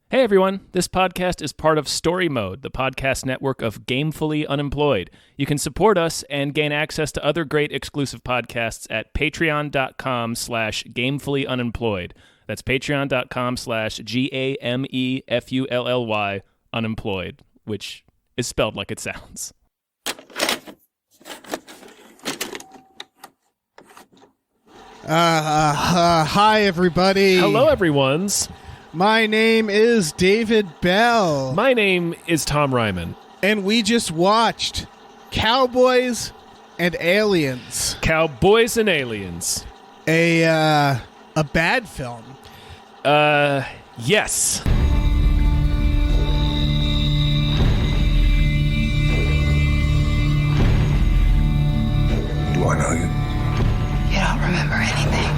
Hey everyone, this podcast is part of Story Mode, the podcast network of Gamefully Unemployed. You can support us and gain access to other great exclusive podcasts at patreon.com/gamefullyunemployed. That's patreon.com/GAMEFULLY unemployed, which is spelled like it sounds. Hi everybody. Hello everyone's. My name is David Bell. My name is Tom Ryman. And we just watched Cowboys and Aliens. Cowboys and Aliens. A bad film. Yes. Do I know you? You don't remember anything.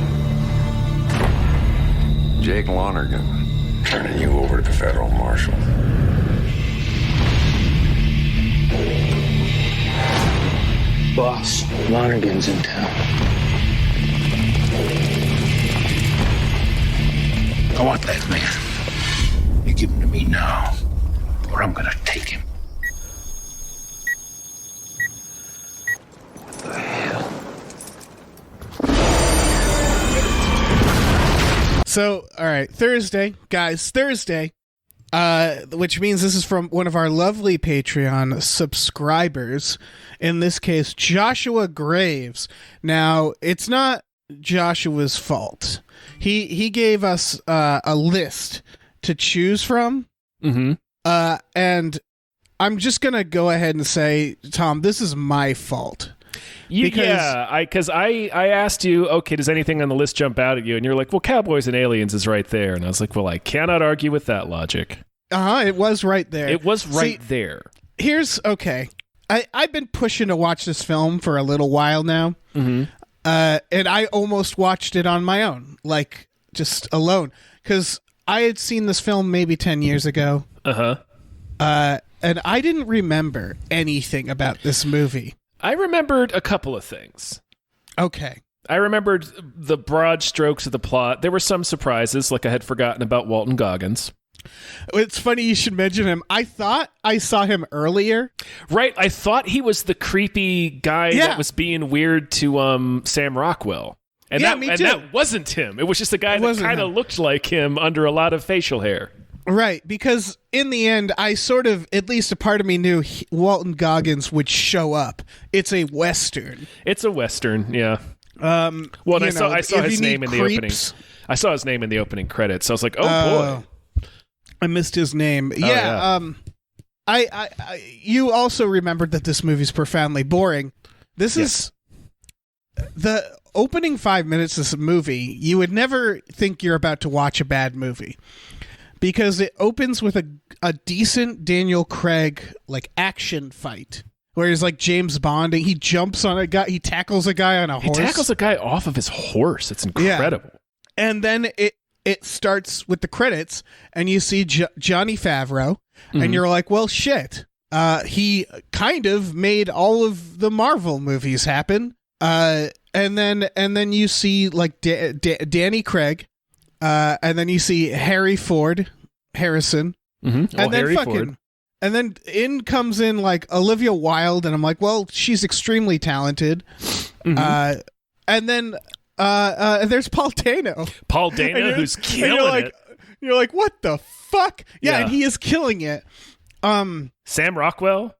Jake Lonergan. Turning you over to the federal marshal. Boss, Lonergan's in town. I want that man. You give him to me now, or I'm gonna take him. What the hell? So, all right, Thursday, which means this is from one of our lovely Patreon subscribers, in this case, Joshua Graves. Now, it's not Joshua's fault. He gave us a list to choose from, and I'm just going to go ahead and say, Tom, this is my fault. Because I asked you, okay, does anything on the list jump out at you? And you're like, well, Cowboys and Aliens is right there. And I was like, well, I cannot argue with that logic. It was right there. It was right there. Okay. I've been pushing to watch this film for a little while now. And I almost watched it on my own, like just alone. Because I had seen this film maybe 10 years ago. And I didn't remember anything about this movie. I remembered a couple of things. Okay. I remembered the broad strokes of the plot. There were some surprises, like I had forgotten about Walton Goggins. It's funny you should mention him. I thought I saw him earlier. Right. I thought he was the creepy guy that was being weird to Sam Rockwell. And, that wasn't him. It was just a guy that kind of looked like him under a lot of facial hair. Right, because in the end, I sort of, at least a part of me knew Walton Goggins would show up. It's a Western. It's a Western, yeah. I saw his name in the opening. I saw his name in the opening credits. So I was like, oh boy. I missed his name. You also remembered that this movie's profoundly boring. This is the opening 5 minutes of this movie. You would never think you're about to watch a bad movie. Because it opens with a decent Daniel Craig like action fight where he's like James Bond and he jumps on a guy, he tackles a guy on a horse. He tackles a guy off of his horse. It's incredible. Yeah. And then it starts with the credits and you see Johnny Favreau and you're like, well, shit. He kind of made all of the Marvel movies happen. And then you see like Danny Craig. And then you see Harrison, and then Ford. And then comes in like Olivia Wilde, and I'm like, well, she's extremely talented. And then there's Paul Dano, who's killing it. You're like, what the fuck? Yeah, and he is killing it. Sam Rockwell.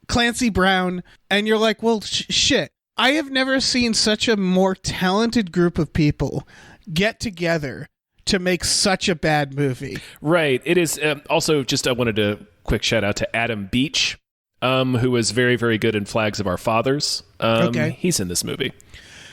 Clancy Brown, and you're like, well, shit. I have never seen such a more talented group of people get together to make such a bad movie. Right. It is also I wanted a quick shout out to Adam Beach, who was very, very good in Flags of Our Fathers. Okay. He's in this movie.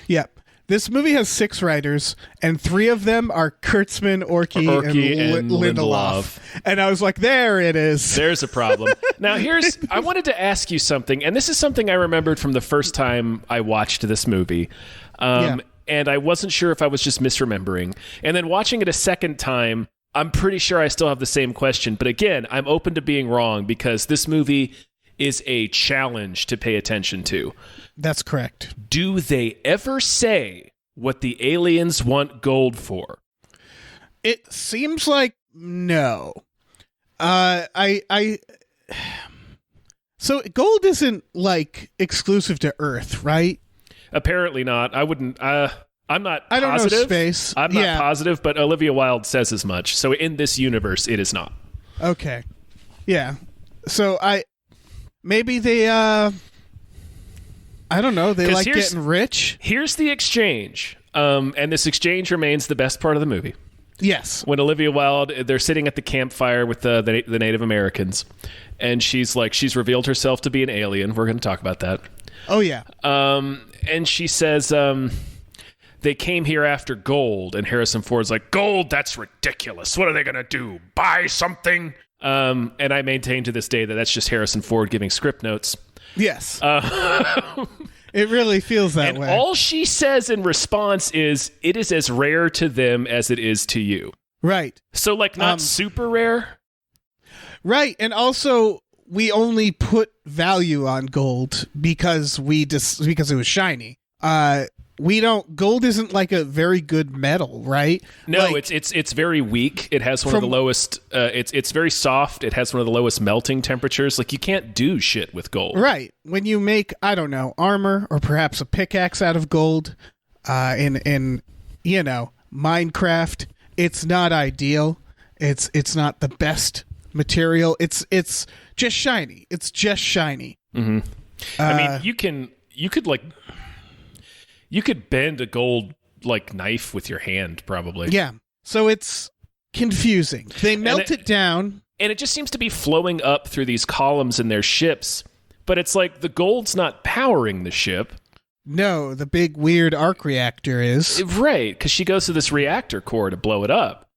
Yep. This movie has 6 writers, and 3 of them are Kurtzman, Orky and Lindelof. And I was like, there it is. There's a problem. Now, I wanted to ask you something, and this is something I remembered from the first time I watched this movie. And I wasn't sure if I was just misremembering. And then watching it a second time, I'm pretty sure I still have the same question. But again, I'm open to being wrong because this movie is a challenge to pay attention to. That's correct. Do they ever say what the aliens want gold for? It seems like no. So gold isn't like exclusive to Earth, right? Apparently not. I wouldn't. I'm not. I don't positive. know space. I'm not positive, but Olivia Wilde says as much. So in this universe, it is not. Okay. Yeah. So maybe they I don't know. They like getting rich. Here's the exchange, and this exchange remains the best part of the movie. Yes. When Olivia Wilde, they're sitting at the campfire with the Native Americans, and she's revealed herself to be an alien. We're going to talk about that. Oh yeah. And she says they came here after gold, and Harrison Ford's like, gold? That's ridiculous. What are they going to do? Buy something? And I maintain to this day that that's just Harrison Ford giving script notes. Yes. It really feels that way. And all she says in response is, it is as rare to them as it is to you. Right. So, like, not super rare? Right. And also, we only put value on gold because because it was shiny. Gold isn't like a very good metal, right? No, like, it's very weak. It has one of the lowest. It's very soft. It has one of the lowest melting temperatures. Like, you can't do shit with gold. Right. When you make, I don't know, armor or perhaps a pickaxe out of gold, in Minecraft, it's not ideal. It's not the best material. It's just shiny. It's just shiny. Mm-hmm. I mean, you could bend a gold like knife with your hand, probably. Yeah. So it's confusing. They melt it down. And it just seems to be flowing up through these columns in their ships. But it's like the gold's not powering the ship. No, the big weird arc reactor is. Right, because she goes to this reactor core to blow it up.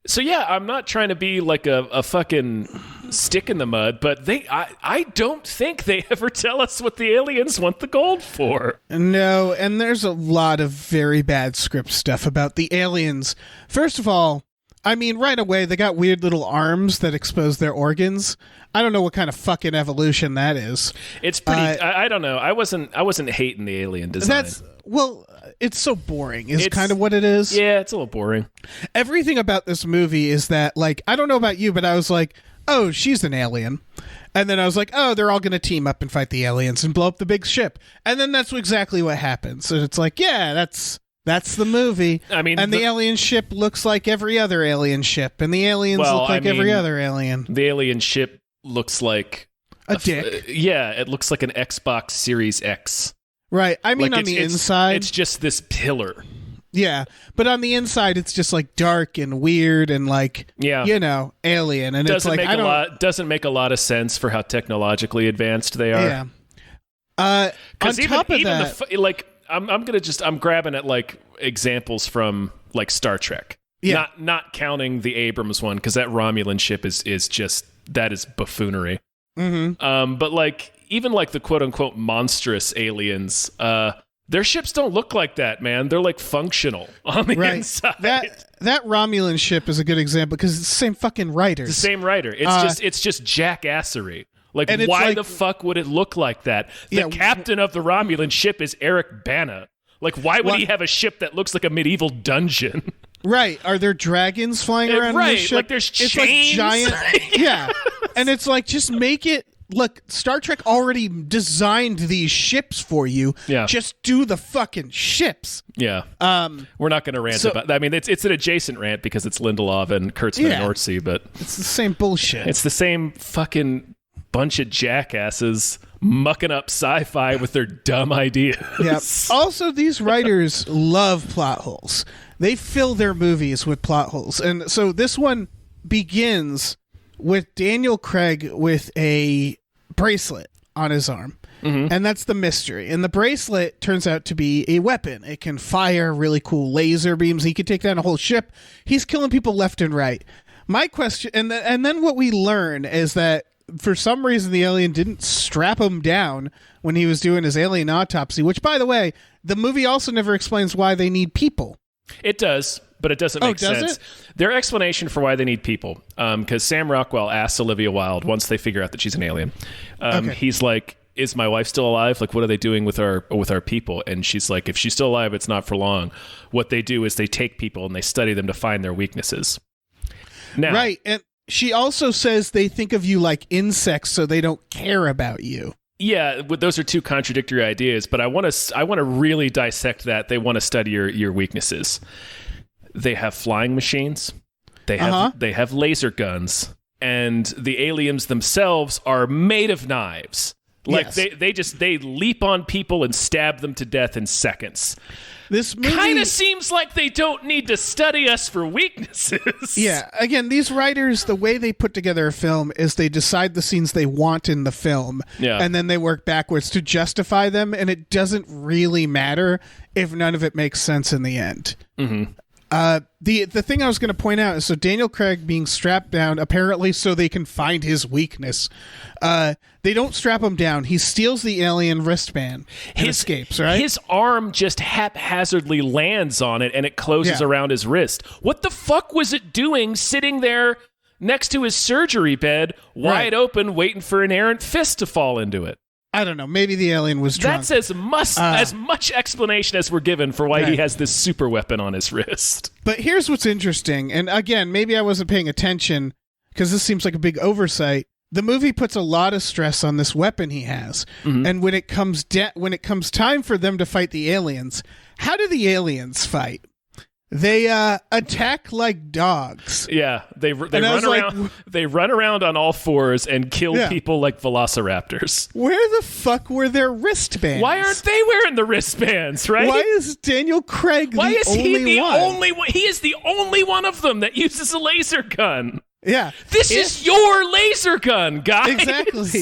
So yeah, I'm not trying to be like a fucking stick in the mud, but I don't think they ever tell us what the aliens want the gold for. No, and there's a lot of very bad script stuff about the aliens. First of all, I mean, right away, they got weird little arms that expose their organs. I don't know what kind of fucking evolution that is. It's pretty. I don't know. I wasn't hating the alien design. It's so boring. It's kind of what it is. Yeah, it's a little boring. Everything about this movie is that, like, I don't know about you, but I was like, oh, she's an alien. And then I was like, oh, they're all going to team up and fight the aliens and blow up the big ship. And then that's exactly what happens. And it's like, yeah, that's the movie. I mean, and the alien ship looks like every other alien ship, and the aliens look like every other alien. The alien ship looks like a dick. Yeah, it looks like an Xbox Series X. Right. I mean, like on the inside, it's just this pillar. Yeah, but on the inside, it's just like dark and weird and like, alien. And doesn't it's like doesn't make a lot of sense for how technologically advanced they are. Yeah. On top of that, I'm grabbing at like examples from like Star Trek. Yeah. Not counting the Abrams one, because that Romulan ship is just, that is buffoonery. Mm-hmm. But like, even like the quote unquote monstrous aliens, their ships don't look like that, man. They're like functional on the inside. That Romulan ship is a good example because it's the same fucking writer. It's the same writer. It's just jackassery. Like, why the fuck would it look like that? The captain of the Romulan ship is Eric Bana. Like, why would he have a ship that looks like a medieval dungeon? Right. Are there dragons flying around on the ship? Like, there's chains. It's like giant. Yeah. And it's like, just make it. Look, Star Trek already designed these ships for you. Yeah. Just do the fucking ships. Yeah. We're not going to rant about that. I mean, it's an adjacent rant because it's Lindelof and Kurtzman and Ortsy, but it's the same bullshit. It's the same fucking bunch of jackasses mucking up sci-fi with their dumb ideas. Yeah. Also, these writers love plot holes. They fill their movies with plot holes. And so this one begins with Daniel Craig with a bracelet on his arm. Mm-hmm. And that's the mystery. And the bracelet turns out to be a weapon. It can fire really cool laser beams. He can take down a whole ship. He's killing people left and right. My question, and then what we learn is that for some reason the alien didn't strap him down when he was doing his alien autopsy, which, by the way, the movie also never explains why they need people. It does, but it doesn't make sense. It? Their explanation for why they need people, because Sam Rockwell asks Olivia Wilde once they figure out that she's an alien. He's like, is my wife still alive? Like, what are they doing with our people? And she's like, if she's still alive, it's not for long. What they do is they take people and they study them to find their weaknesses. Now, right. And she also says they think of you like insects, so they don't care about you. Yeah, those are two contradictory ideas, but I want to really dissect that. They want to study your weaknesses. They have flying machines. They have laser guns, and the aliens themselves are made of knives. Like yes. they leap on people and stab them to death in seconds. This movie kind of seems like they don't need to study us for weaknesses. Yeah, again, these writers, the way they put together a film is they decide the scenes they want in the film, and then they work backwards to justify them, and it doesn't really matter if none of it makes sense in the end. Mm-hmm. The thing I was going to point out is, so Daniel Craig being strapped down, apparently so they can find his weakness. They don't strap him down. He steals the alien wristband and escapes, right? His arm just haphazardly lands on it, and it closes around his wrist. What the fuck was it doing sitting there next to his surgery bed, wide open, waiting for an errant fist to fall into it? I don't know. Maybe the alien was drunk. That's as much explanation as we're given for why he has this super weapon on his wrist. But here's what's interesting, and again, maybe I wasn't paying attention because this seems like a big oversight. The movie puts a lot of stress on this weapon he has, and when it comes time for them to fight the aliens, how do the aliens fight? They attack like dogs. Yeah, they run around. Like, they run around on all fours and kill people like velociraptors. Where the fuck were their wristbands? Why aren't they wearing the wristbands? Right? Why is Daniel Craig the only one? He is the only one of them that uses a laser gun. Yeah, this is your laser gun, guys. Exactly.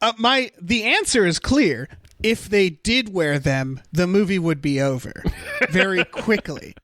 The answer is clear. If they did wear them, the movie would be over very quickly.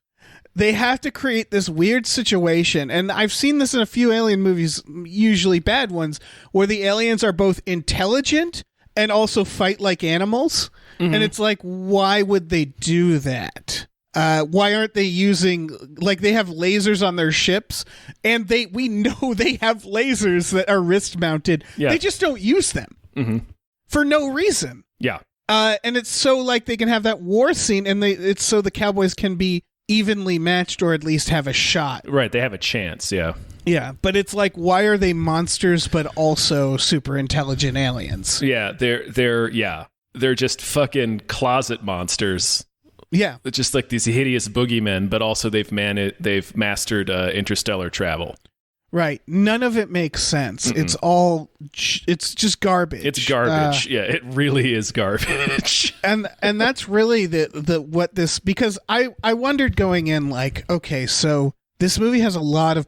They have to create this weird situation, and I've seen this in a few alien movies, usually bad ones, where the aliens are both intelligent and also fight like animals. Mm-hmm. And it's like, why would they do that? Why aren't they using, like, they have lasers on their ships, and we know they have lasers that are wrist mounted. Yeah. They just don't use them for no reason. Yeah. And it's so like they can have that war scene, and it's so the Cowboys can be evenly matched or at least have a shot. Right, they have a chance, yeah. Yeah, but it's like, why are they monsters but also super intelligent aliens? Yeah, they're just fucking closet monsters. Yeah. Just like these hideous boogeymen, but also they've mastered interstellar travel. Right. None of it makes sense. Mm-mm. It's just garbage. It's garbage. Yeah, it really is garbage. and that's really because I wondered going in, like, okay, so this movie has a lot of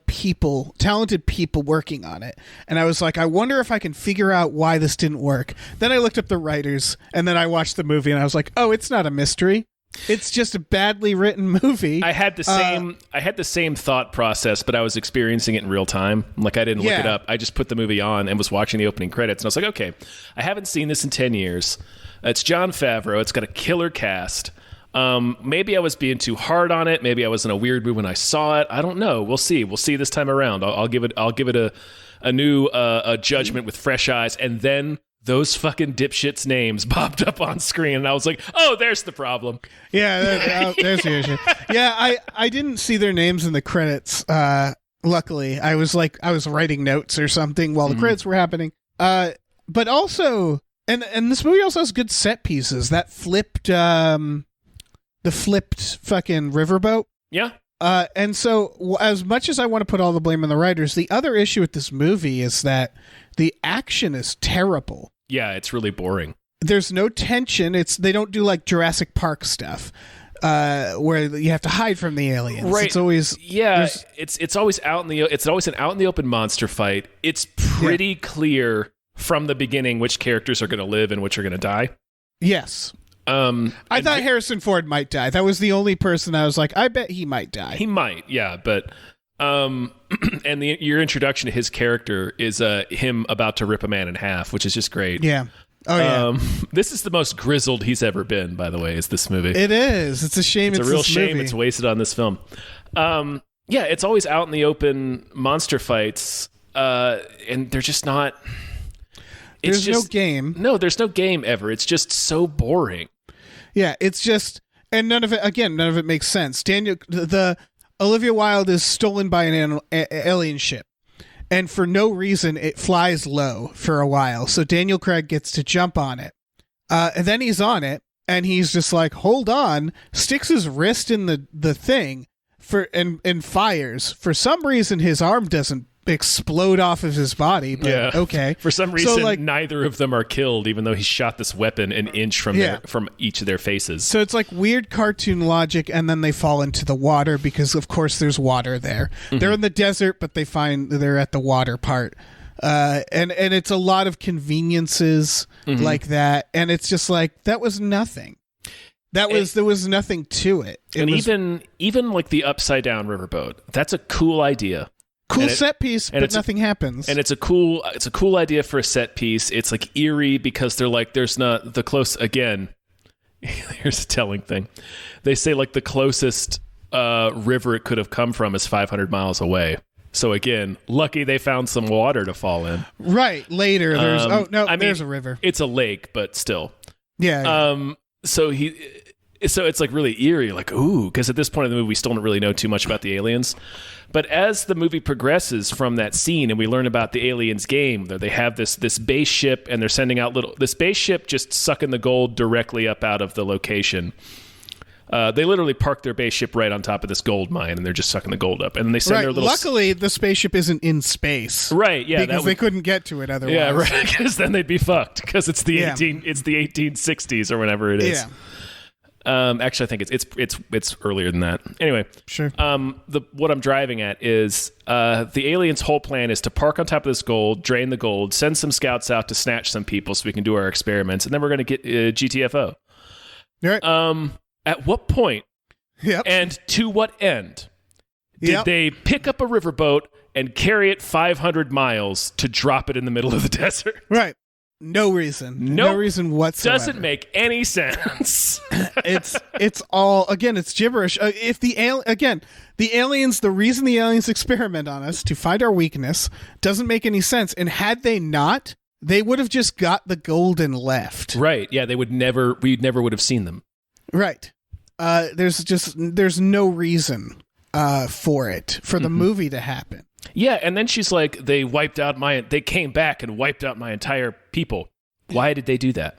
talented people working on it. And I was like, I wonder if I can figure out why this didn't work. Then I looked up the writers, and then I watched the movie, and I was like, oh, it's not a mystery. It's just a badly written movie. I had the same thought process, but I was experiencing it in real time. Like, I didn't look it up. I just put the movie on and was watching the opening credits, and I was like, okay, I haven't seen this in 10 years. It's Jon Favreau. It's got a killer cast. Maybe I was being too hard on it. Maybe I was in a weird mood when I saw it. I don't know. We'll see. We'll see this time around. I'll give it a new judgment with fresh eyes, and then those fucking dipshits' names popped up on screen, and I was like, oh, there's the problem. Yeah, there's the issue. Yeah, I didn't see their names in the credits, luckily. I was writing notes or something while the credits were happening. But also, and this movie also has good set pieces. That flipped fucking riverboat. Yeah. And so, as much as I want to put all the blame on the writers, the other issue with this movie is that the action is terrible. Yeah, it's really boring. There's no tension. They don't do like Jurassic Park stuff, where you have to hide from the aliens. Right. It's always it's always an out in the open monster fight. It's pretty clear from the beginning which characters are going to live and which are going to die. Yes. I thought Harrison Ford might die. That was the only person I was like, I bet he might die. He might, yeah, but and your introduction to his character is him about to rip a man in half, which is just great. Yeah. Oh yeah. This is the most grizzled he's ever been, by the way, is this movie. It is. It's a shame. It's a real shame movie. It's wasted on this film. Yeah, it's always out in the open monster fights, and they're just not. There's no game. No, there's no game ever. It's just so boring. Yeah, it's just, and none of it makes sense. The Olivia Wilde is stolen by an alien ship, and for no reason it flies low for a while. So Daniel Craig gets to jump on it, and then he's on it, and he's just like, hold on, sticks his wrist in the thing and fires. For some reason, his arm doesn't explode off of his body, but okay. For some reason, neither of them are killed, even though he shot this weapon an inch from from each of their faces. So it's like weird cartoon logic, and then they fall into the water because, of course, there's water there. Mm-hmm. They're in the desert, but they're at the water part. And it's a lot of conveniences like that, and it's just like, that was nothing. There was nothing to it. Even like the upside down riverboat, that's a cool idea. Cool set piece, but nothing happens. And it's a cool idea for a set piece. It's like eerie because they're like, there's not the close, again, here's a telling thing. They say like the closest river it could have come from is 500 miles away. So again, lucky they found some water to fall in. Right. Later, there's there's a river. It's a lake, but still. Yeah. So it's like really eerie, like, ooh, because at this point in the movie, we still don't really know too much about the aliens. But as the movie progresses from that scene and we learn about the aliens game, they have this base ship and they're sending out this base ship just sucking the gold directly up out of the location. They literally park their base ship right on top of this gold mine and they're just sucking the gold up. And then they send their little... Luckily, the spaceship isn't in space. Right, yeah. Because they couldn't get to it otherwise. Yeah, right, because then they'd be fucked because it's the 1860s or whatever it is. Yeah. Actually, I think it's earlier than that. Anyway, sure. What I'm driving at is the aliens' whole plan is to park on top of this gold, drain the gold, send some scouts out to snatch some people so we can do our experiments, and then we're going to get GTFO. Right. At what point? Yep. And to what end did they pick up a riverboat and carry it 500 miles to drop it in the middle of the desert? Right. No reason. No reason whatsoever. Doesn't make any sense. It's all, again, it's gibberish. The reason the aliens experiment on us to find our weakness doesn't make any sense. And had they not, they would have just got the gold and left. Right. Yeah. We never would have seen them. Right. There's no reason for the movie to happen. Yeah, and then she's like, they came back and wiped out my entire people. Why did they do that?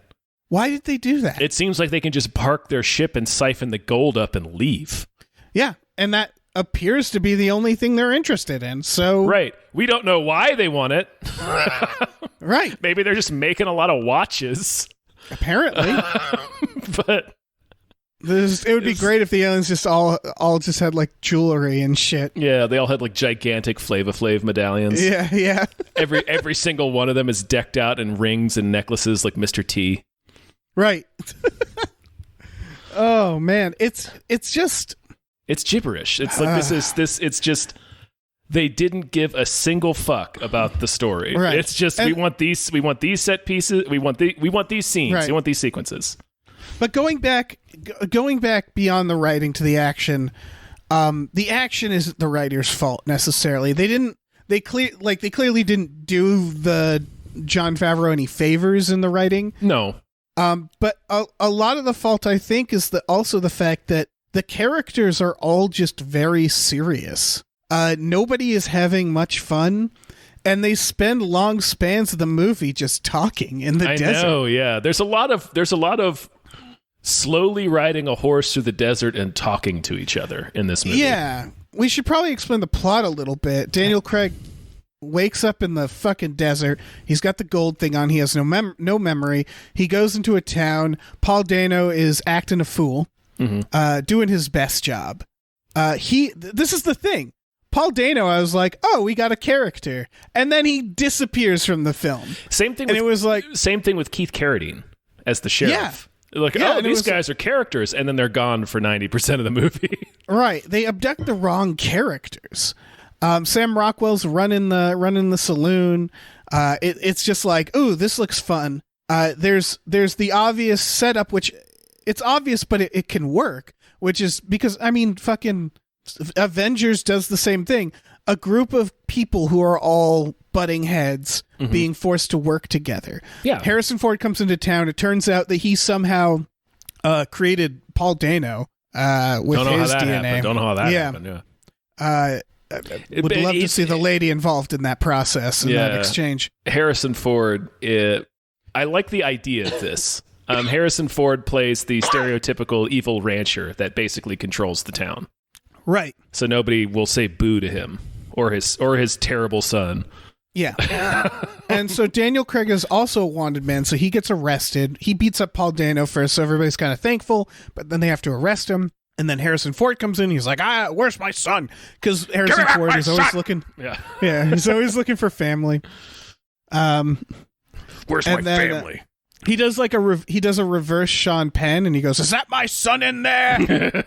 Why did they do that? It seems like they can just park their ship and siphon the gold up and leave. Yeah, and that appears to be the only thing they're interested in, so... Right. We don't know why they want it. Right. Maybe they're just making a lot of watches. Apparently. But... It would be great if the aliens just all just had like jewelry and shit. Yeah, they all had like gigantic Flava Flav medallions. Yeah. Every single one of them is decked out in rings and necklaces like Mr. T. Right. Oh man, it's just gibberish. It's like it's just they didn't give a single fuck about the story. Right. It's just we want these set pieces, we want these scenes, right. We want these sequences. But going back beyond the writing to the action isn't the writer's fault necessarily. They clearly didn't do the Jon Favreau any favors in the writing. No. But a lot of the fault, I think, is also the fact that the characters are all just very serious. Nobody is having much fun. And they spend long spans of the movie just talking in the desert. I know, yeah. There's a lot of slowly riding a horse through the desert and talking to each other in this movie. Yeah. We should probably explain the plot a little bit. Daniel Craig wakes up in the fucking desert. He's got the gold thing on. He has no memory. He goes into a town. Paul Dano is acting a fool, doing his best job. This is the thing. Paul Dano, I was like, oh, we got a character. And then he disappears from the film. Same thing with Keith Carradine as the sheriff. Yeah. Like, these guys are characters, and then they're gone for 90% of the movie. Right. They abduct the wrong characters. Sam Rockwell's running the saloon. It's just like, ooh, this looks fun. There's the obvious setup, which it's obvious, but it can work, which is because, I mean, fucking Avengers does the same thing. A group of people who are all butting heads being forced to work together. Yeah. Harrison Ford comes into town. It turns out that he somehow created Paul Dano with his DNA. Don't know how that happened. Yeah. Would love to see the lady involved in that process and that exchange. Harrison Ford, I like the idea of this. Harrison Ford plays the stereotypical evil rancher that basically controls the town. Right. So nobody will say boo to him or his terrible son. Yeah. And so Daniel Craig is also a wanted man, so he gets arrested. He beats up Paul Dano first, so everybody's kind of thankful, but then they have to arrest him. And then Harrison Ford comes in. He's like, where's my son? Because Harrison Ford is always looking. Yeah, he's always looking for family. Where's my family? He does like a reverse Sean Penn, and he goes, "Is that my son in there?"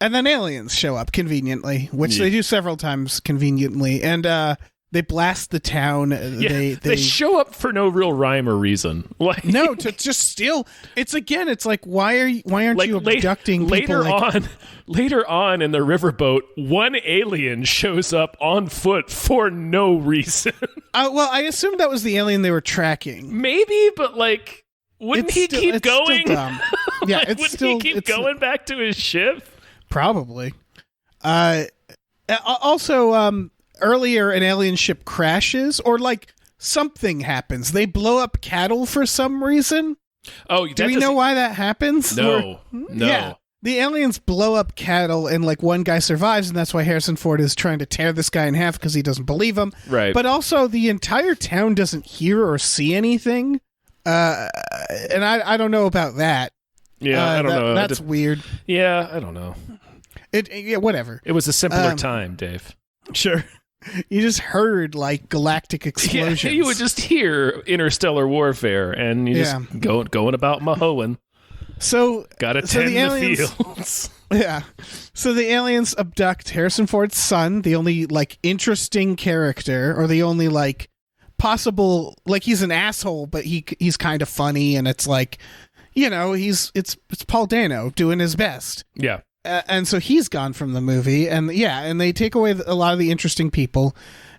And then aliens show up conveniently, which they do several times conveniently, and they blast the town. They show up for no real rhyme or reason. Like, no, to just steal. It's like, why aren't you abducting people? Later on in the riverboat, one alien shows up on foot for no reason. Well, I assumed that was the alien they were tracking. Maybe, but like, wouldn't he keep going? Still dumb. Yeah, he keep going back to his ship? Probably. Also, earlier an alien ship crashes, or like something happens. They blow up cattle for some reason. Oh, do we know why that happens? No. Yeah. The aliens blow up cattle, and like one guy survives, and that's why Harrison Ford is trying to tear this guy in half because he doesn't believe him. Right. But also, the entire town doesn't hear or see anything. And I don't know about that. Yeah, I don't know. That's weird. Yeah, I don't know. Whatever. It was a simpler time, Dave. Sure. You just heard like galactic explosions. Yeah, you would just hear interstellar warfare, and you just going about Mahoan. So gotta tend the fields. Yeah. So the aliens abduct Harrison Ford's son, the only like interesting character, or the only like possible, like he's an asshole, but he's kind of funny, and it's like, you know, it's Paul Dano doing his best. Yeah. And so he's gone from the movie, and they take away a lot of the interesting people,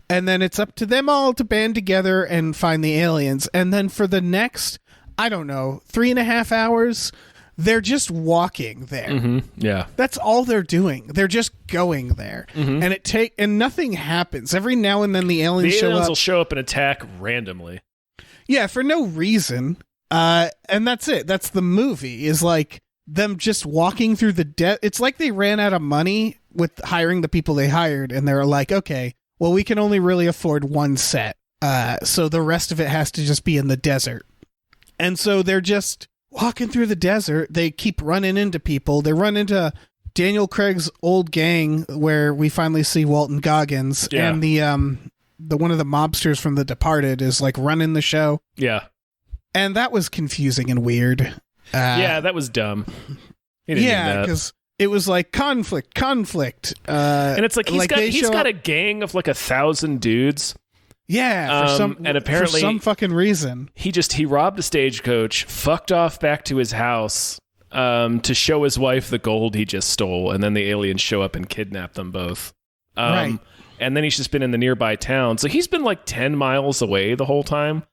and then it's up to them all to band together and find the aliens. And then for the next, I don't know, 3.5 hours, they're just walking there. Mm-hmm. Yeah, that's all they're doing. They're just going there, and nothing happens. Every now and then the aliens will show up and attack randomly. Yeah, for no reason. And that's it. That's the movie. Is like them just walking through the it's like they ran out of money with hiring the people they hired, and they're like, okay, well, we can only really afford one set, so the rest of it has to just be in the desert. And so they're just walking through the desert. They keep running into people. They run into Daniel Craig's old gang, where we finally see Walton Goggins, and the one of the mobsters from The Departed is like running the show. Yeah, and that was confusing and weird. That was dumb. Yeah, because it was like conflict, and it's like he's got a gang of like 1,000 dudes. Yeah, and apparently for some fucking reason, he robbed a stagecoach, fucked off back to his house to show his wife the gold he just stole, and then the aliens show up and kidnap them both. Right, and then he's just been in the nearby town, so he's been like 10 miles away the whole time.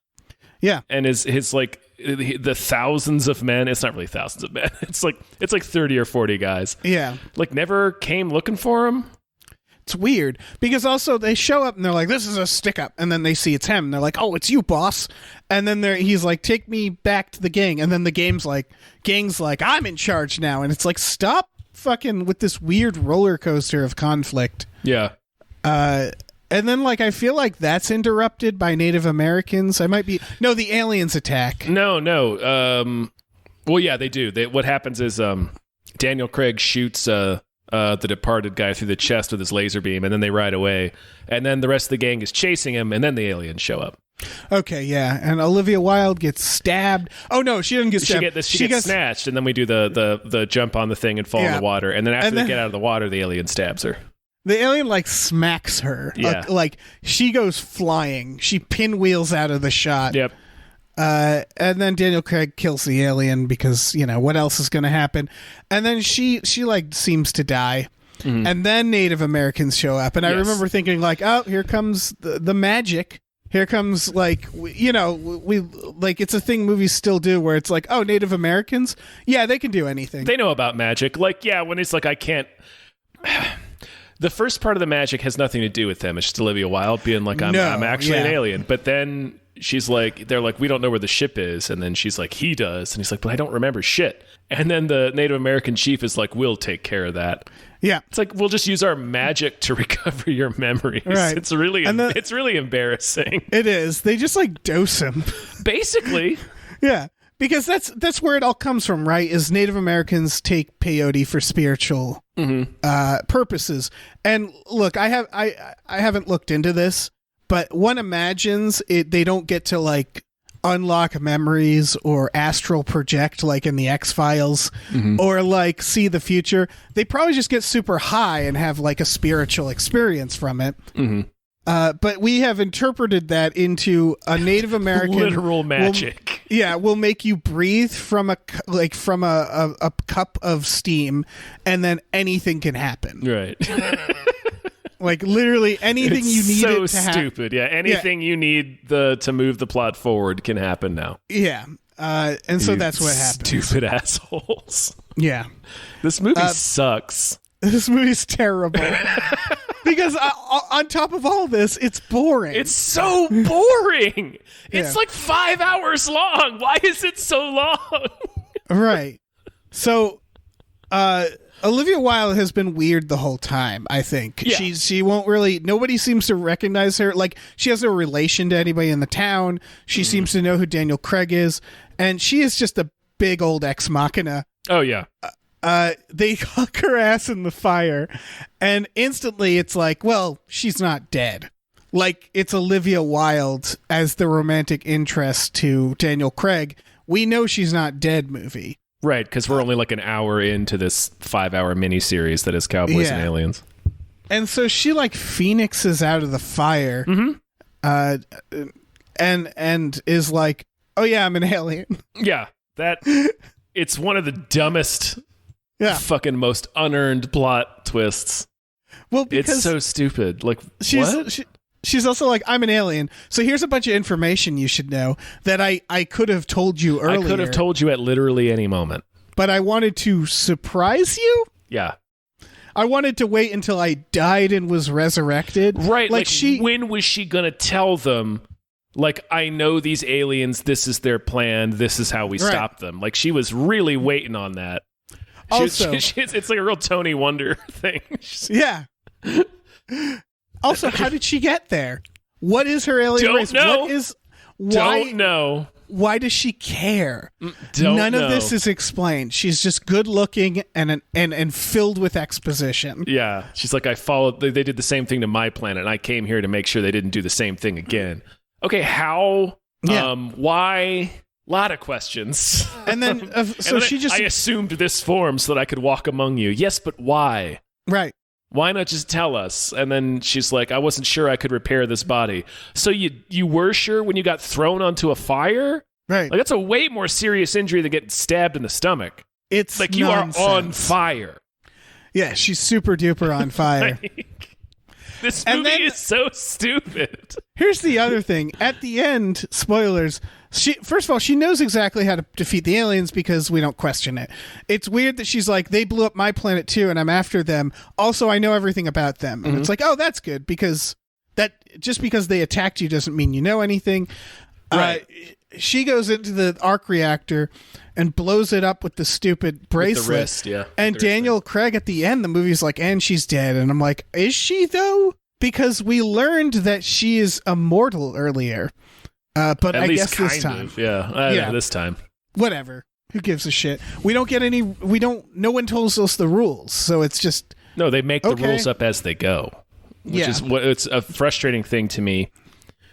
Yeah, and his like the thousands of men. It's not really thousands of men. It's like 30 or 40 guys. Yeah, like never came looking for him. It's weird because also they show up and they're like, "This is a stick up," and then they see it's him. And they're like, "Oh, it's you, boss." And then he's like, "Take me back to the gang." And then the gang's like, "I'm in charge now." And it's like, stop fucking with this weird roller coaster of conflict. Yeah. And then, like, I feel like that's interrupted by Native Americans. The aliens attack. No. Well, yeah, they do. What happens is Daniel Craig shoots the Departed guy through the chest with his laser beam, and then they ride away. And then the rest of the gang is chasing him, and then the aliens show up. Okay, yeah. And Olivia Wilde gets stabbed. Oh, no, she doesn't get stabbed. She gets snatched, and then we do the jump on the thing and fall in the water. And then after they get out of the water, the alien stabs her. The alien, like, smacks her. Yeah. Like, she goes flying. She pinwheels out of the shot. Yep. And then Daniel Craig kills the alien because, you know, what else is going to happen? And then she like, seems to die. and then Native Americans show up. And I remember thinking like, oh, here comes the magic. Here comes like, we like, it's a thing movies still do where it's like, oh, Native Americans? Yeah, they can do anything. They know about magic. Like, yeah, when it's like, I can't... The first part of the magic has nothing to do with them. It's just Olivia Wilde being like, I'm actually an alien. But then she's like, they're like, we don't know where the ship is. And then she's like, he does. And he's like, but I don't remember shit. And then the Native American chief is like, we'll take care of that. Yeah. It's like, we'll just use our magic to recover your memories. Right. It's really embarrassing. It is. They just like dose him. Basically. Yeah. Because that's where it all comes from, right? Is Native Americans take peyote for spiritual purposes. And look, I haven't looked into this, but one imagines they don't get to like unlock memories or astral project like in the X-Files or like see the future. They probably just get super high and have like a spiritual experience from it. But we have interpreted that into a Native American literal magic. Will make you breathe from a cup of steam, and then anything can happen. Right. Like literally anything you need so it to happen. Stupid. Yeah, anything you need to move the plot forward can happen now. Yeah. And so that's what happens. Stupid assholes. Yeah. This movie sucks. This movie's terrible. Because on top of all this, it's boring. It's so boring. It's like 5 hours long. Why is it so long? Right. So, Olivia Wilde has been weird the whole time, I think. Yeah. She won't really... Nobody seems to recognize her. Like, she has no relation to anybody in the town. She seems to know who Daniel Craig is. And she is just a big old ex machina. Oh, yeah. They huck her ass in the fire, and instantly it's like, well, she's not dead. Like, it's Olivia Wilde as the romantic interest to Daniel Craig. We know she's not dead movie. Right, because we're only like an hour into this 5-hour miniseries that is Cowboys and Aliens. And so she like phoenixes out of the fire, and is like, oh yeah, I'm an alien. Yeah, it's one of the dumbest... fucking most unearned plot twists. Well, because it's so stupid. Like, what? She's also like, I'm an alien. So here's a bunch of information you should know that I could have told you earlier. I could have told you at literally any moment. But I wanted to surprise you? Yeah. I wanted to wait until I died and was resurrected. Right. Like when was she going to tell them, like, I know these aliens, this is their plan, this is how we stop them. Like, she was really waiting on that. Also, it's like a real Tony Wonder thing. Yeah. Also, how did she get there? What is her alien race? Know. Don't know. Why does she care? None of this is explained. She's just good looking and filled with exposition. Yeah. She's like, I followed. They did the same thing to my planet, and I came here to make sure they didn't do the same thing again. Okay, how? Yeah. Why? A lot of questions. And then, I assumed this form so that I could walk among you. Yes, but why? Right. Why not just tell us? And then she's like, I wasn't sure I could repair this body. So you were sure when you got thrown onto a fire? Right. Like, that's a way more serious injury than getting stabbed in the stomach. It's like nonsense. You are on fire. Yeah, she's super duper on fire. This movie is so stupid. Here's the other thing. At the end, spoilers, first of all, she knows exactly how to defeat the aliens because we don't question it. It's weird that she's like, they blew up my planet too, and I'm after them. Also, I know everything about them. And it's like, oh, that's good, because just because they attacked you doesn't mean you know anything. Right. She goes into the arc reactor and blows it up with the stupid bracelet. With the wrist, yeah. And Daniel Craig at the end, the movie's like, and she's dead. And I'm like, is she though? Because we learned that she is immortal earlier. But at I least guess this time. Yeah, this time. Whatever. Who gives a shit? No one tells us the rules. So it's just. No, they make the rules up as they go. Which is what it's a frustrating thing to me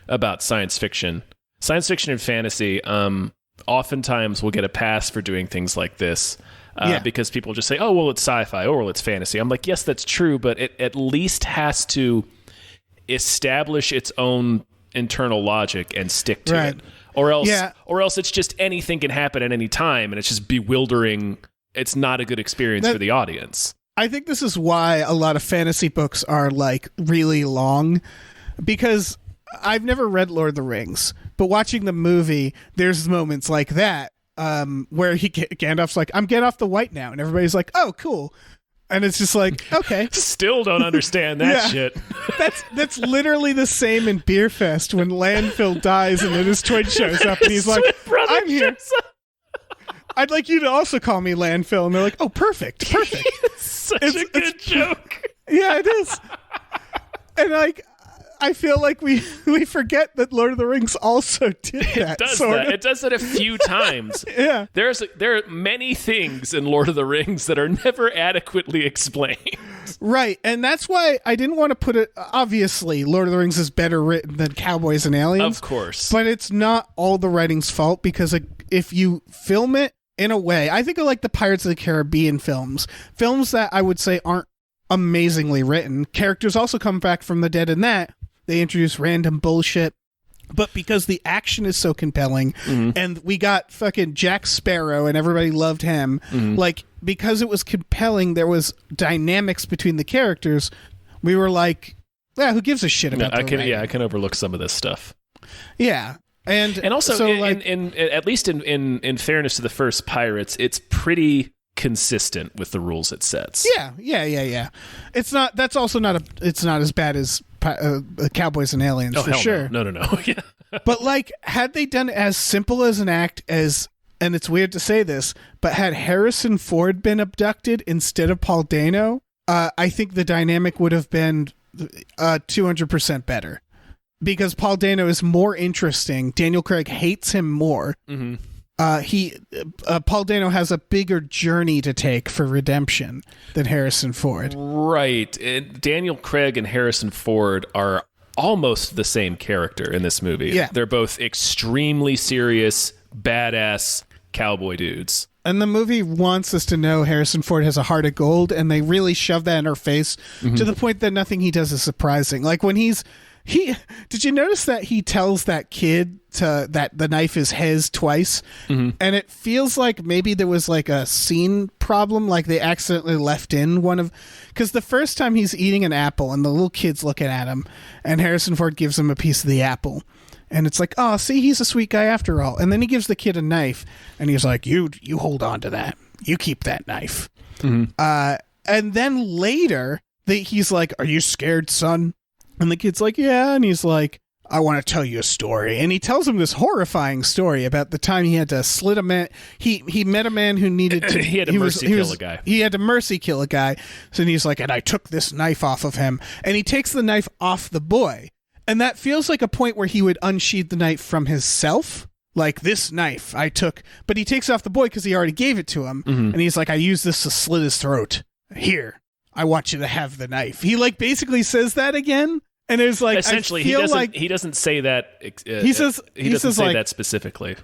about science fiction. Science fiction and fantasy oftentimes will get a pass for doing things like this because people just say, oh, well, it's sci-fi, oh, well, it's fantasy. I'm like, yes, that's true, but it at least has to establish its own internal logic and stick to it. Or else it's just anything can happen at any time, and it's just bewildering. It's not a good experience for the audience. I think this is why a lot of fantasy books are like really long, because I've never read Lord of the Rings, but watching the movie, there's moments like that where Gandalf's like, I'm Gandalf the White now, and everybody's like, oh, cool. And it's just like, okay. Still don't understand that shit. That's literally the same in Beer Fest when Landfill dies and then his twin shows up and he's like, I'm here. I'd like you to also call me Landfill. And they're like, oh, perfect. It's a good joke. Yeah, it is. And like, I feel like we forget that Lord of the Rings also did that. It does that a few times. Yeah. There are many things in Lord of the Rings that are never adequately explained. Right. And that's why I didn't want to put it, obviously, Lord of the Rings is better written than Cowboys and Aliens. Of course. But it's not all the writing's fault, because if you film it in a way, I think of like the Pirates of the Caribbean films that I would say aren't amazingly written. Characters also come back from the dead in that. They introduce random bullshit. But because the action is so compelling, and we got fucking Jack Sparrow and everybody loved him, like, because it was compelling, there was dynamics between the characters, we were like, yeah, who gives a shit about that? I can overlook some of this stuff. Yeah. And also, so, in at least in fairness to the first Pirates, it's pretty consistent with the rules it sets. Yeah. It's not. That's also not. It's not as bad as Cowboys and Aliens for sure. No. Yeah. But like, had they done as simple as an act as, and it's weird to say this, but had Harrison Ford been abducted instead of Paul Dano, I think the dynamic would have been 200% better. Because Paul Dano is more interesting. Daniel Craig hates him more. Paul Dano has a bigger journey to take for redemption than Harrison Ford. Right. Daniel Craig and Harrison Ford are almost the same character in this movie. Yeah. They're both extremely serious, badass cowboy dudes. And the movie wants us to know Harrison Ford has a heart of gold, and they really shove that in our face to the point that nothing he does is surprising. Like when did you notice that he tells that kid that the knife is his twice? And it feels like maybe there was like a scene problem, like they accidentally left in because the first time he's eating an apple and the little kid's looking at him and Harrison Ford gives him a piece of the apple. And it's like, oh, see, he's a sweet guy after all. And then he gives the kid a knife and he's like, you hold on to that. You keep that knife. And then later he's like, are you scared, son? And the kid's like, yeah. And he's like, I want to tell you a story. And he tells him this horrifying story about the time he had to slit a man. He met a man who needed to... he had to mercy kill a guy. He had to mercy kill a guy. So he's like, and I took this knife off of him. And he takes the knife off the boy. And that feels like a point where he would unsheath the knife from himself. Like, this knife I took. But he takes it off the boy because he already gave it to him. And he's like, I used this to slit his throat. Here, I want you to have the knife. He like basically says that again. And it's like, essentially, he doesn't say that. He doesn't say that specifically.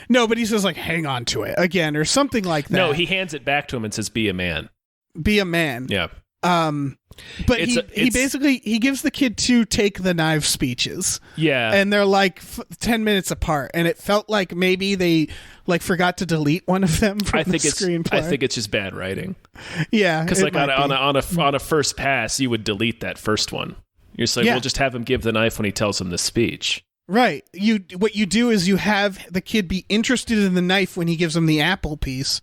No, but he says like, hang on to it again or something like that. No, he hands it back to him and says, "Be a man." Be a man. Yeah. But he basically gives the kid 2 take the knife speeches. Yeah. And they're like 10 minutes apart, and it felt like maybe they like forgot to delete one of them from the screenplay. I think it's just bad writing. Yeah, because like on a first pass, you would delete that first one. You're just like, we'll just have him give the knife when he tells him the speech. Right. What you do is you have the kid be interested in the knife when he gives him the apple piece,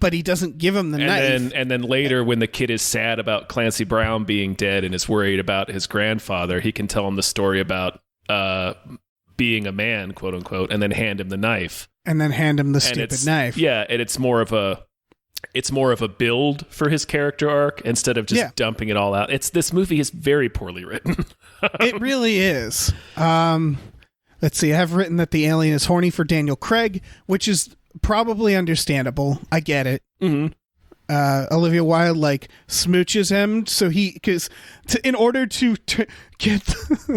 but he doesn't give him the knife. And then later, when the kid is sad about Clancy Brown being dead and is worried about his grandfather, he can tell him the story about being a man, quote unquote, and then hand him the knife. And then hand him the stupid knife. Yeah, and it's more of a build for his character arc instead of just dumping it all out. This movie is very poorly written. It really is. Let's see. I have written that the alien is horny for Daniel Craig, which is probably understandable. I get it. Olivia Wilde like smooches him, so in order to get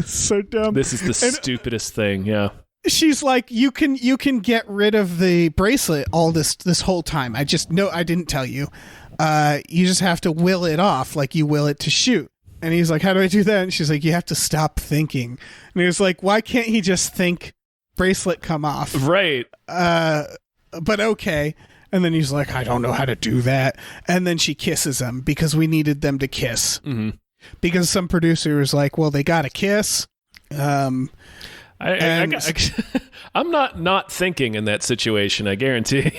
so dumb. This is the stupidest thing. Yeah. She's like, you can get rid of the bracelet all this whole time. I didn't tell you. You just have to will it off like you will it to shoot. And he's like, how do I do that? And she's like, you have to stop thinking. And he was like, why can't he just think bracelet come off? Right. But okay. And then he's like, I don't know how to do that. And then she kisses him because we needed them to kiss. Mm-hmm. Because some producer was like, well, they got to kiss. I'm not thinking in that situation, I guarantee.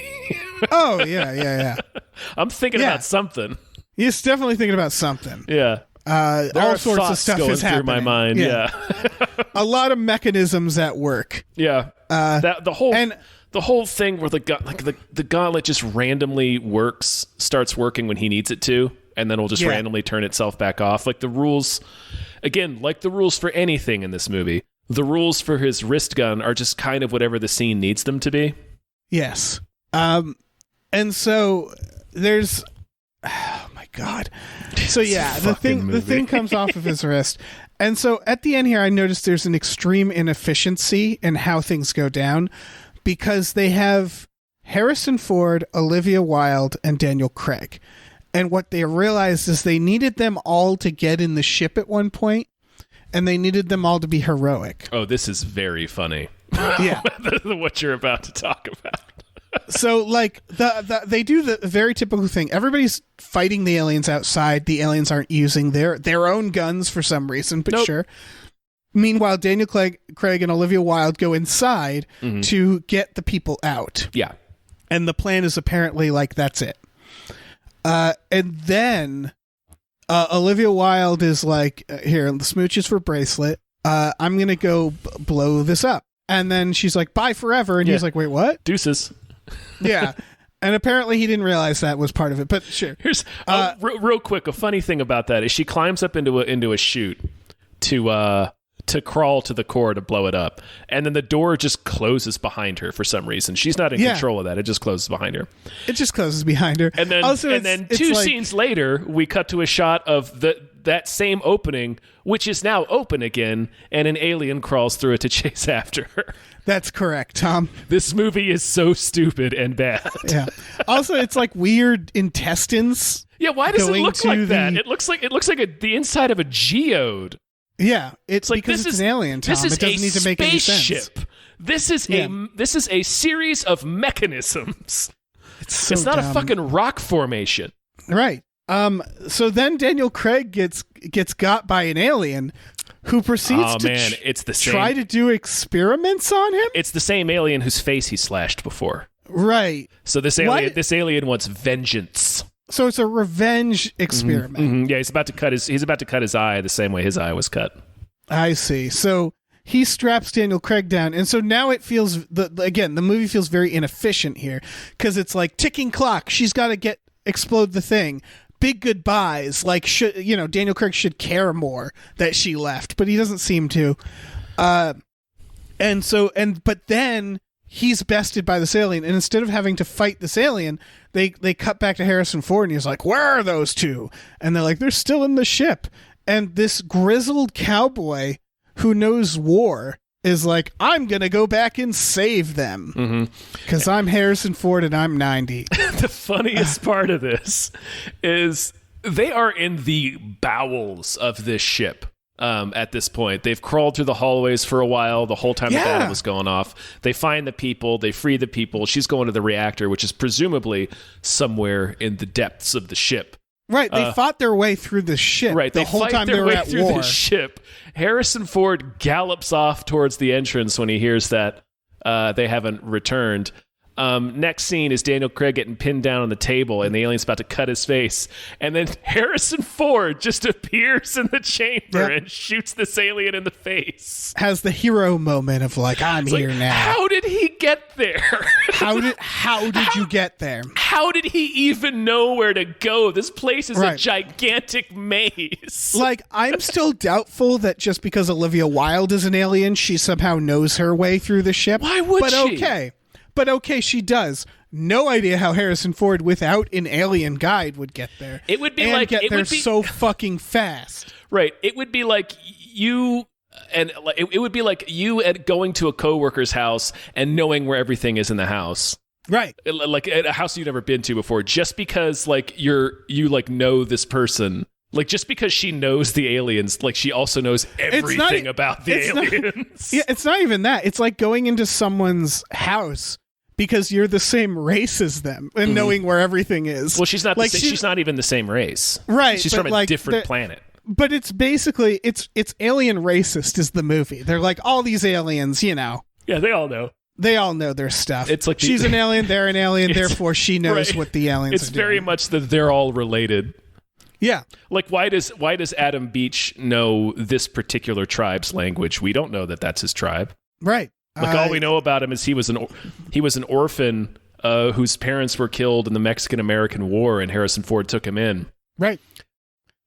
Oh, yeah. I'm thinking about something. He's definitely thinking about something. Yeah. All sorts of stuff going is through happening. my mind. Yeah. A lot of mechanisms at work. Yeah. The whole thing where the gauntlet just randomly starts working when he needs it to, and then will just randomly turn itself back off. Like the rules, again, like the rules for anything in this movie, the rules for his wrist gun are just kind of whatever the scene needs them to be. Yes. And so there's, oh my God. So yeah, the thing comes off of his wrist. And so at the end here, I noticed there's an extreme inefficiency in how things go down because they have Harrison Ford, Olivia Wilde, and Daniel Craig. And what they realized is they needed them all to get in the ship at one point, and they needed them all to be heroic. Oh, this is very funny. Yeah. What you're about to talk about. So, like, they do the very typical thing. Everybody's fighting the aliens outside. The aliens aren't using their own guns for some reason, but sure. Meanwhile, Daniel Craig and Olivia Wilde go inside to get the people out. Yeah. And the plan is apparently, like, that's it. And then Olivia Wilde is like, here, the smooch is for bracelet. I'm going to go blow this up. And then she's like, bye forever. And he's like, wait, what? Deuces. Yeah. And apparently he didn't realize that was part of it, but sure. Here's real quick. A funny thing about that is she climbs up into a chute to crawl to the core to blow it up. And then the door just closes behind her for some reason. She's not in control of that. It just closes behind her. It just closes behind her. And then two scenes later, we cut to a shot of that same opening, which is now open again, and an alien crawls through it to chase after her. That's correct, Tom. This movie is so stupid and bad. Yeah. Also, it's like weird intestines. Yeah, why does it look like that? It looks like the inside of a geode. Yeah, it's like because it's an alien, Tom. It doesn't need to make any sense. This is a series of mechanisms. It's not a fucking rock formation. Right. So then Daniel Craig gets got by an alien who proceeds to try to do experiments on him. It's the same alien whose face he slashed before. Right. So this alien wants vengeance. So it's a revenge experiment. Mm-hmm. Yeah, he's about to cut his eye the same way his eye was cut. I see. So he straps Daniel Craig down, and so now it feels the movie feels very inefficient here because it's like ticking clock. She's got to explode the thing. Big goodbyes. Like, Daniel Craig should care more that she left, but he doesn't seem to. But then he's bested by this alien, and instead of having to fight this alien, they cut back to Harrison Ford, and he's like, where are those two? And they're like, they're still in the ship. And this grizzled cowboy who knows war is like, I'm going to go back and save them because I'm Harrison Ford and I'm 90. The funniest part of this is they are in the bowels of this ship. At this point, they've crawled through the hallways for a while. The whole time the battle was going off, they find the people, they free the people. She's going to the reactor, which is presumably somewhere in the depths of the ship. Right, they fought their way through the ship. Right, the whole time they were at war. The ship. Harrison Ford gallops off towards the entrance when he hears that they haven't returned. Next scene is Daniel Craig getting pinned down on the table, and the alien's about to cut his face. And then Harrison Ford just appears in the chamber and shoots this alien in the face. Has the hero moment of like, I'm here now. How did he get there? How did you get there? How did he even know where to go? This place is a gigantic maze. Like, I'm still doubtful that just because Olivia Wilde is an alien, she somehow knows her way through the ship. Why would she? But okay, she does. No idea how Harrison Ford, without an alien guide, would get there. It would be and like get there so fucking fast. Right. It would be like you, and it would be like you at going to a coworker's house and knowing where everything is in the house. Right. Like at a house you've never been to before, just because like you know this person. Like, just because she knows the aliens, like, she also knows everything about the aliens. It's not even that. It's like going into someone's house because you're the same race as them and knowing where everything is. Well, she's not she's not even the same race. Right. She's from a different planet. But it's basically it's alien racist is the movie. They're like all these aliens, you know. Yeah, they all know. They all know their stuff. It's like she's an alien, they're an alien, therefore she knows what the aliens It's are doing. very much that they're all related. Yeah. Like, why does Adam Beach know this particular tribe's language? We don't know that that's his tribe. Right. Like, all we know about him is he was an orphan whose parents were killed in the Mexican-American War, and Harrison Ford took him in. Right.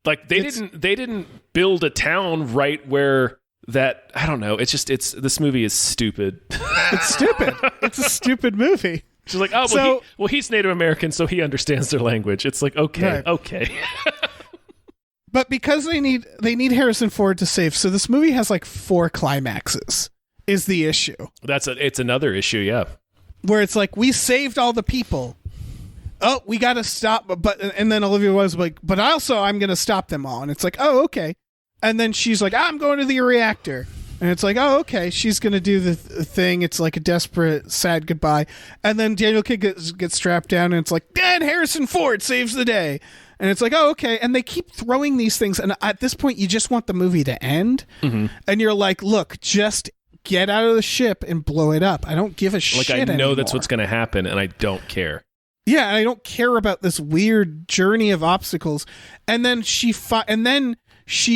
Like, they didn't build a town right where that, I don't know. This movie is stupid. It's stupid. It's a stupid movie. She's like, he's Native American, so he understands their language. It's like, okay. But because they need Harrison Ford to save, so this movie has like 4 climaxes is the issue. It's another issue, yeah. Where it's like, we saved all the people. Oh, we got to stop. And then Olivia was like, but also I'm going to stop them all. And it's like, oh, okay. And then she's like, I'm going to the reactor. And it's like, oh, okay. She's going to do the thing. It's like a desperate, sad goodbye. And then Daniel Craig gets strapped down and it's like, and Harrison Ford saves the day. And it's like, oh, okay. And they keep throwing these things. And at this point, you just want the movie to end. Mm-hmm. And you're like, look, just get out of the ship and blow it up. I don't give a shit anymore. Like, I know anymore. that's what's going to happen, and I don't care. Yeah, and I don't care about this weird journey of obstacles. And then she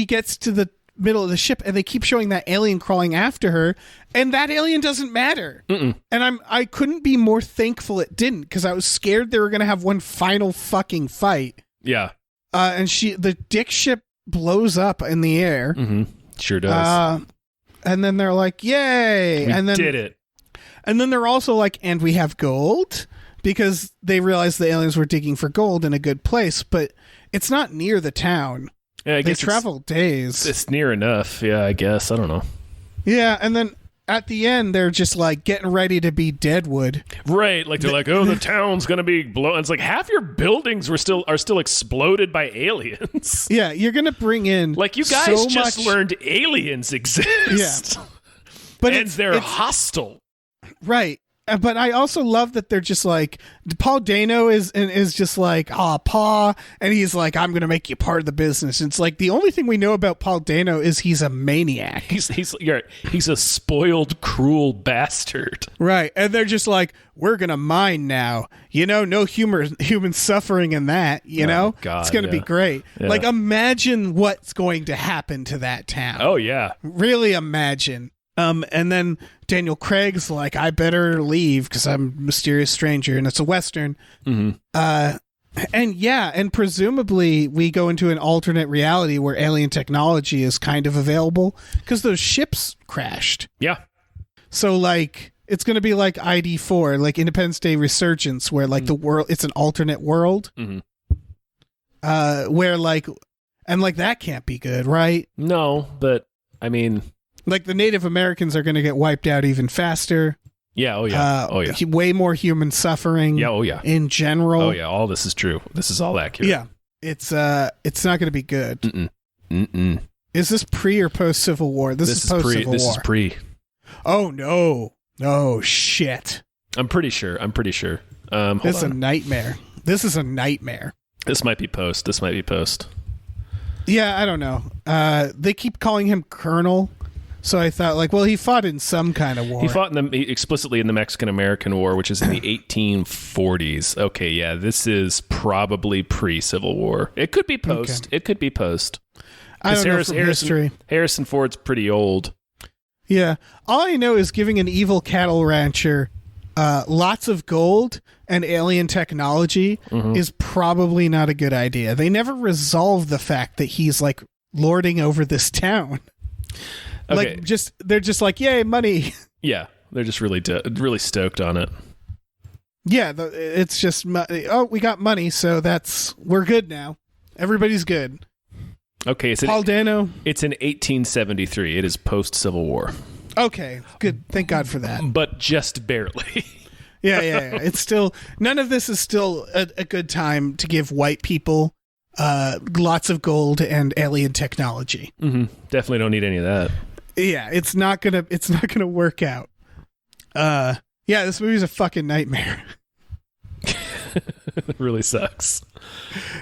gets to the middle of the ship, and they keep showing that alien crawling after her, and that alien doesn't matter. Mm-mm. And I couldn't be more thankful it didn't, because I was scared they were going to have one final fucking fight. Yeah. And the dick ship blows up in the air. Mm-hmm. Sure does. And then they're like, yay! We did it. And then they're also like, and we have gold, because they realized the aliens were digging for gold in a good place, but it's not near the town. Yeah, they travel days. It's near enough. Yeah, I guess. I don't know. Yeah, and then at the end, they're just like getting ready to be Deadwood. Right. Like they're like, oh, the town's going to be blown. It's like half your buildings are still exploded by aliens. Yeah, you're going to bring in like you guys just learned aliens exist. Yeah. But they're hostile. Right. But I also love that they're just like, Paul Dano is just like, Pa, and he's like, I'm going to make you part of the business. And it's like, the only thing we know about Paul Dano is he's a maniac. He's a spoiled, cruel bastard. Right. And they're just like, we're going to mine now. You know, no human suffering in that, you know? God, it's going to be great. Yeah. Like, imagine what's going to happen to that town. Oh, yeah. Really imagine. And then Daniel Craig's like, I better leave because I'm a mysterious stranger, and it's a Western. Mm-hmm. And presumably we go into an alternate reality where alien technology is kind of available because those ships crashed. Yeah. So like, it's going to be like ID4, like Independence Day Resurgence, where like the world, it's an alternate world. Mm-hmm. Where like, and like that can't be good, right? No, but I mean, like the Native Americans are going to get wiped out even faster. Yeah. Oh yeah. Way more human suffering. Yeah. Oh yeah. In general. Oh yeah. All this is true. This is all accurate. Yeah. It's not going to be good. Mm-mm. Is this pre or post Civil War? This is post Civil War. This is pre. Oh no. Oh shit. I'm pretty sure. This is a nightmare. This is a nightmare. This might be post. Yeah, I don't know. They keep calling him Colonel. So I thought, like, well, he fought in some kind of war. He fought explicitly in the Mexican-American War, which is in the 1840s. Okay, yeah, this is probably pre-Civil War. It could be post. Okay. It could be post. I don't know from history. Harrison Ford's pretty old. Yeah. All I know is giving an evil cattle rancher lots of gold and alien technology is probably not a good idea. They never resolve the fact that he's, like, lording over this town. Okay. Like, they're just like, yay, money. Yeah, they're just really stoked on it. Yeah, it's just, oh, we got money, so we're good now. Everybody's good. Okay, Paul Dano. It's in 1873. It is post-Civil War. Okay, good. Thank God for that. But just barely. Yeah. It's still, none of this is still a good time to give white people lots of gold and alien technology. Mm-hmm. Definitely don't need any of that. Yeah, it's not gonna work out. Yeah, this movie's a fucking nightmare. It really sucks.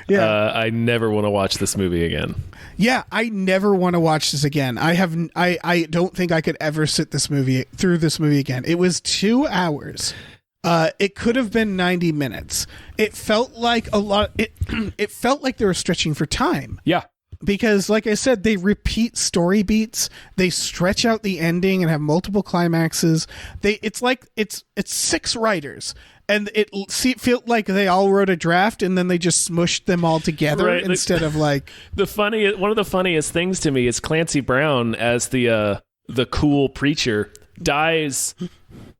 Yeah. I never want to watch this movie again. Yeah, I never want to watch this again. I don't think I could ever sit through this movie again. It was 2 hours. It could have been 90 minutes. It felt like it felt like they were stretching for time. Yeah. Because, like I said, they repeat story beats. They stretch out the ending and have multiple climaxes. It's 6 writers, and it felt like they all wrote a draft and then they just smushed them all together instead of like one of the funniest things to me is Clancy Brown as the cool preacher dies,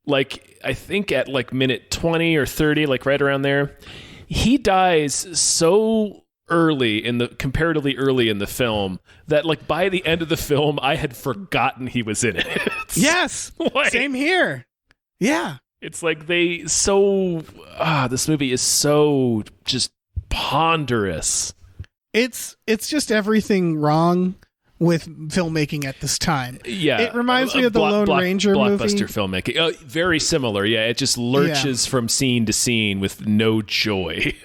like I think at like minute 20 or 30, like right around there. He dies so comparatively early in the film that like by the end of the film I had forgotten he was in it. Yes. Like, same here. Yeah. It's like this movie is so just ponderous. It's just everything wrong with filmmaking at this time. Yeah. It reminds me of the Lone Ranger movie. Blockbuster filmmaking. Very similar. Yeah. It just lurches from scene to scene with no joy.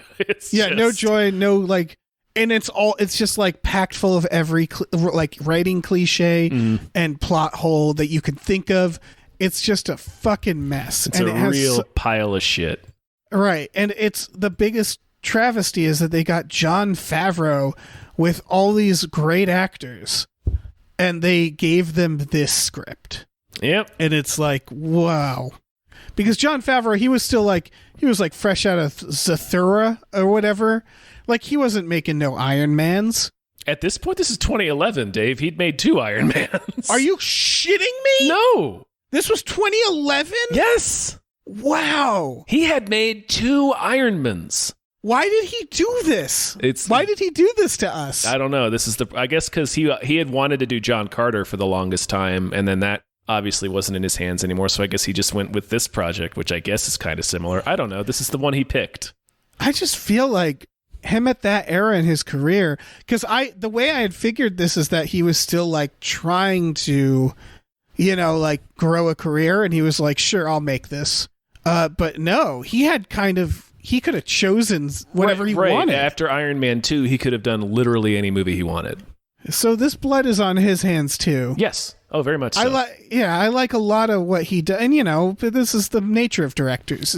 No joy, no like, and it's just like packed full of every like writing cliche and plot hole that you could think of. It's just a fucking mess. It's a real pile of shit. Right. And it's the biggest travesty is that they got Jon Favreau with all these great actors and they gave them this script. Yep. And it's like, wow. Because Jon Favreau, he was fresh out of Zathura or whatever. Like he wasn't making no Iron Mans. At this point, this is 2011, Dave. He'd made 2 Iron Mans. Are you shitting me? No. This was 2011? Yes. Wow. He had made 2 Ironmans. Why did he do this? Why did he do this to us? I don't know. I guess because he had wanted to do John Carter for the longest time, and then that obviously wasn't in his hands anymore, so I guess he just went with this project, which I guess is kind of similar. I don't know. This is the one he picked. I just feel like him at that era in his career, because the way I had figured this is that he was still like trying to, like grow a career, and he was like, sure, I'll make this. But no, he could have chosen whatever he wanted. After Iron Man 2, he could have done literally any movie he wanted. So this blood is on his hands too. Yes. Oh, very much so. I like a lot of what he does. And, this is the nature of directors.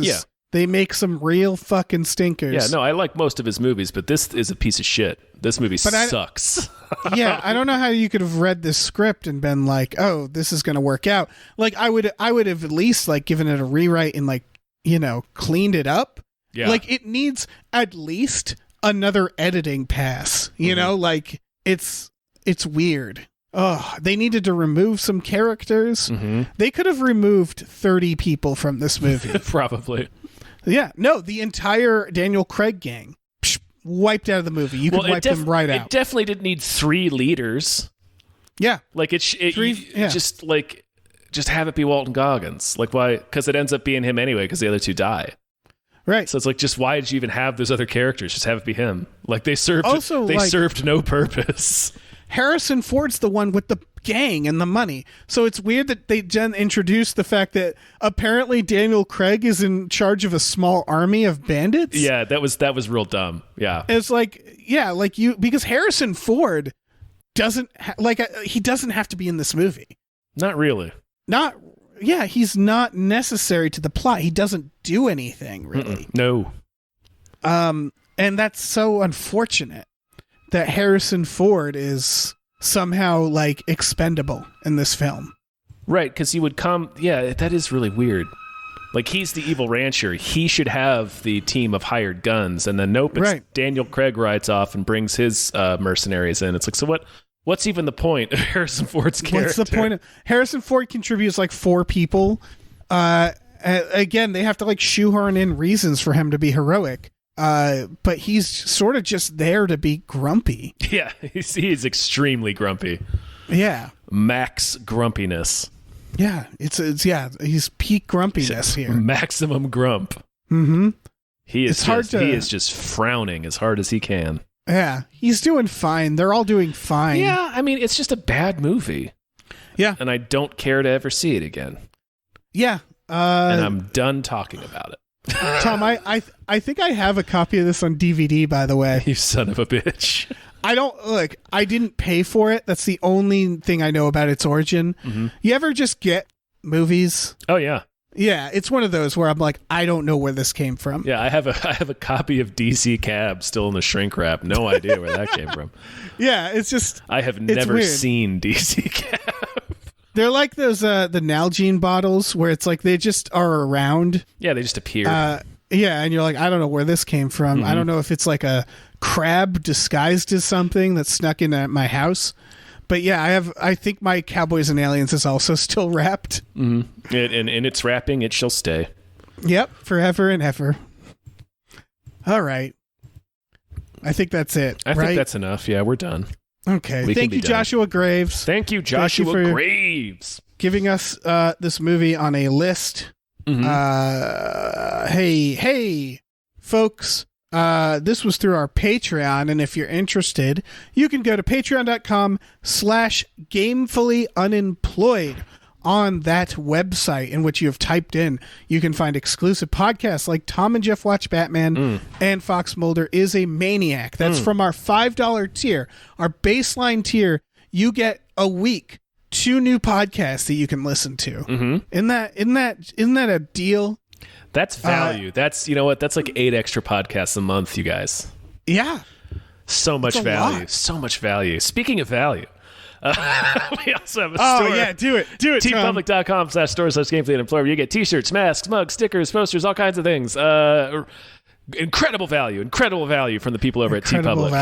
They make some real fucking stinkers. Yeah, no, I like most of his movies, but this is a piece of shit. This movie sucks. Yeah, I don't know how you could have read this script and been like, oh, this is going to work out. Like, I would have at least, like, given it a rewrite and, like, cleaned it up. Yeah. Like, it needs at least another editing pass. Like, it's weird. Oh, they needed to remove some characters. Mm-hmm. They could have removed 30 people from this movie. Probably. Yeah. No, the entire Daniel Craig gang wiped out of the movie. You could wipe them right out. It definitely didn't need 3 leaders. Yeah. Like, just have it be Walton Goggins. Like, why? Because it ends up being him anyway, because the other 2 die. Right. So it's like, just why did you even have those other characters? Just have it be him. Like, they served no purpose. Harrison Ford's the one with the gang and the money. So it's weird that they then introduced the fact that apparently Daniel Craig is in charge of a small army of bandits. Yeah, that was real dumb. Yeah. It's like, because Harrison Ford he doesn't have to be in this movie. Not really. He's not necessary to the plot. He doesn't do anything really. No. And that's so unfortunate that Harrison Ford is somehow like expendable in this film. Right, because he would come. Yeah, that is really weird. Like, he's the evil rancher. He should have the team of hired guns, and then nope. Daniel Craig rides off and brings his mercenaries in. It's like, so what's even the point of Harrison Ford's character? What's the point of Harrison Ford contributes like 4 people. Again, they have to like shoehorn in reasons for him to be heroic. But he's sort of just there to be grumpy. Yeah, he's extremely grumpy. Yeah. Max grumpiness. Yeah, he's peak grumpiness here. Maximum grump. Mm-hmm. He is just frowning as hard as he can. Yeah, he's doing fine. They're all doing fine. Yeah, I mean, it's just a bad movie. Yeah. And I don't care to ever see it again. Yeah. and I'm done talking about it. Tom, I think I have a copy of this on DVD, by the way. You son of a bitch. I didn't pay for it. That's the only thing I know about its origin. Mm-hmm. You ever just get movies? Oh, yeah. Yeah, it's one of those where I'm like, I don't know where this came from. Yeah, I have a copy of DC Cab still in the shrink wrap. No idea where that came from. Yeah, it's just... I have never seen DC Cab. They're like those the Nalgene bottles where it's like they just are around. Yeah, they just appear. Yeah, and you're like, I don't know where this came from. Mm-hmm. I don't know if it's like a crab disguised as something that snuck into my house. But yeah, I think my Cowboys and Aliens is also still wrapped. Mm-hmm. And in its wrapping, it shall stay. Yep, forever and ever. All right. I think that's it. I think that's enough. Yeah, we're done. Okay. Thank you, Joshua Graves. Thank you, Joshua Graves. Giving us this movie on a list. Mm-hmm. Hey, folks. This was through our Patreon, and if you're interested, you can go to patreon.com/gamefullyunemployed. On that website in which you have typed in, you can find exclusive podcasts like Tom and Jeff Watch Batman and Fox Mulder is a Maniac. That's from our $5 tier. Our baseline tier, you get a week 2 new podcasts that you can listen to. Mm-hmm. Isn't that a deal? That's value. That's, you know what? That's like 8 extra podcasts a month, you guys. Yeah. So much value. Lot. So much value. Speaking of value, we also have a store. Oh, yeah. Do it. tpublic.com/store/gamefully unemployed, where you get t-shirts, masks, mugs, stickers, posters, all kinds of things. Incredible value from the people over at TeePublic.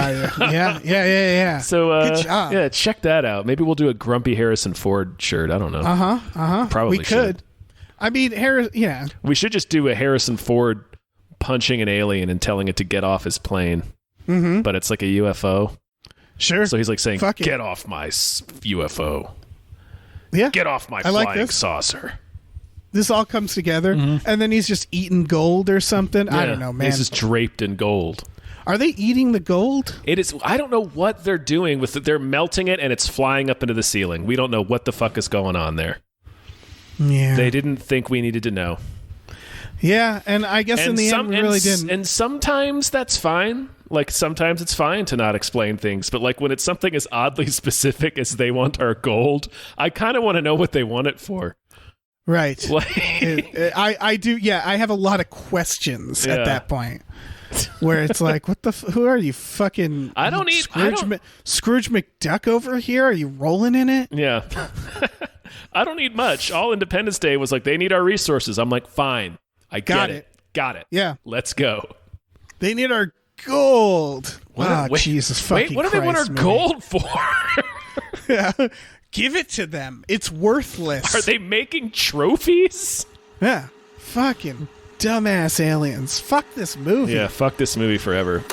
Yeah. So, good job. Yeah, check that out. Maybe we'll do a Grumpy Harrison Ford shirt. I don't know. Probably we could. I mean, yeah. We should just do a Harrison Ford punching an alien and telling it to get off his plane. Mm-hmm. But it's like a UFO. Sure. So he's like saying, get off my UFO. Yeah. Get off my flying saucer. This all comes together, and then he's just eating gold or something. Yeah. I don't know, man. He's just draped in gold. Are they eating the gold? It is. I don't know what they're doing with it. They're melting it, and it's flying up into the ceiling. We don't know what the fuck is going on there. Yeah. They didn't think we needed to know. Yeah, and I guess in the end, we really didn't. And sometimes that's fine. Like, sometimes it's fine to not explain things, but like when it's something as oddly specific as they want our gold, I kind of want to know what they want it for. Right. Like, I do. Yeah, I have a lot of questions at that point, where it's like, what the? Who are you, fucking? I don't need Scrooge McDuck over here. Are you rolling in it? Yeah. I don't need much. All Independence Day was like, they need our resources. I'm like, fine, I got it. Got it. Yeah. Let's go. They need our gold. Jesus fucking Christ. What do they want our gold for? Yeah. Give it to them. It's worthless. Are they making trophies? Yeah. Fucking dumbass aliens. Fuck this movie. Yeah, fuck this movie forever.